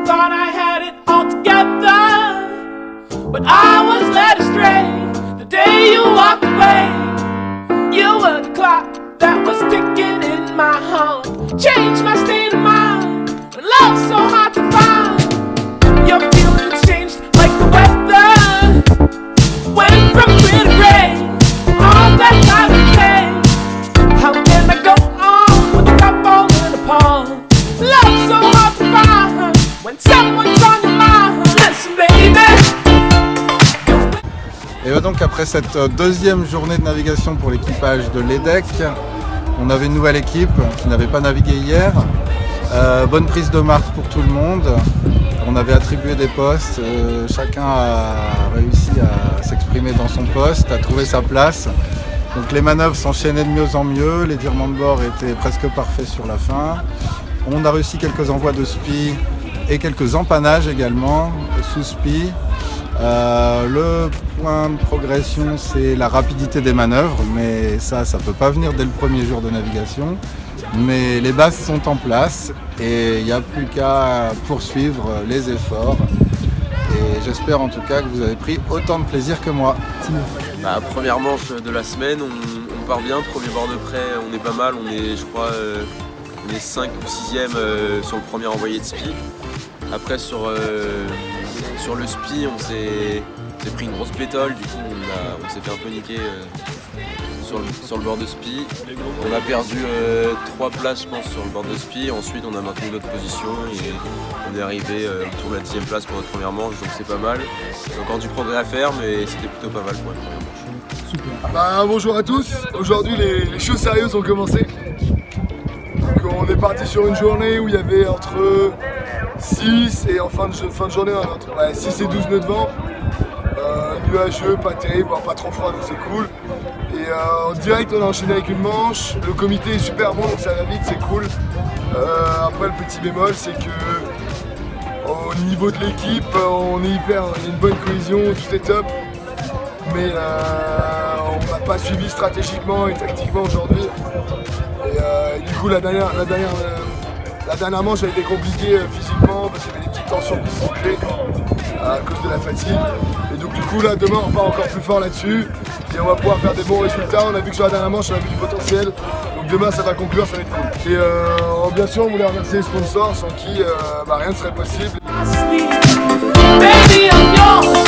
thought I had it all together, but I was led astray the day you walked away. You were the clock that was ticking in my heart, changed my state of mind when love's so hard to find. Your feelings changed like the weather, went from clear to gray, all that time became. How can I go on with the cup falling apart? Love's so hard to find when someone's on your mind. Listen, baby. Et donc après cette deuxième journée de navigation pour l'équipage de l'EDEC, on avait une nouvelle équipe qui n'avait pas navigué hier. Bonne prise de marque pour tout le monde. On avait attribué des postes, chacun a réussi à s'exprimer dans son poste, à trouver sa place. Donc les manœuvres s'enchaînaient de mieux en mieux, les virements de bord étaient presque parfaits sur la fin. On a réussi quelques envois de spi et quelques empannages également sous spi. Le point de progression, c'est la rapidité des manœuvres, mais ça peut pas venir dès le premier jour de navigation. Mais les bases sont en place et il n'y a plus qu'à poursuivre les efforts. Et j'espère en tout cas que vous avez pris autant de plaisir que moi. Première manche de la semaine, on part bien, premier bord de près, on est pas mal, on est je crois on est 5 ou 6e sur le premier envoyé de spi. Après sur le spi on s'est pris une grosse pétole, du coup on s'est fait un peu niquer sur le bord de spi. On a perdu 3 places je pense sur le bord de spi, ensuite on a maintenu notre position et on est arrivé autour de la 10e place pour notre première manche, donc c'est pas mal. Il y a encore du progrès à faire mais c'était plutôt pas mal pour la première manche. Super. Bonjour à tous, aujourd'hui les choses sérieuses ont commencé. Donc on est parti sur une journée où il y avait entre 6 et en fin de journée entre 6 et 12 nœuds de vent. Nuageux, pas terrible, pas trop froid donc c'est cool. Et en direct on a enchaîné avec une manche, le comité est super bon donc ça va vite, c'est cool. Après le petit bémol c'est que au niveau de l'équipe on est il y a une bonne cohésion, tout est top. Mais on n'a pas suivi stratégiquement et tactiquement aujourd'hui. Et du coup la dernière manche a été compliquée physiquement parce qu'il y avait des petites tensions qui se sont créées à cause de la fatigue. Et donc du coup là demain on part encore plus fort là-dessus et on va pouvoir faire des bons résultats. On a vu que sur la dernière manche on a vu du potentiel. Donc demain ça va conclure, ça va être cool. Et bien sûr on voulait remercier les sponsors sans qui rien ne serait possible. Baby, I'm yours.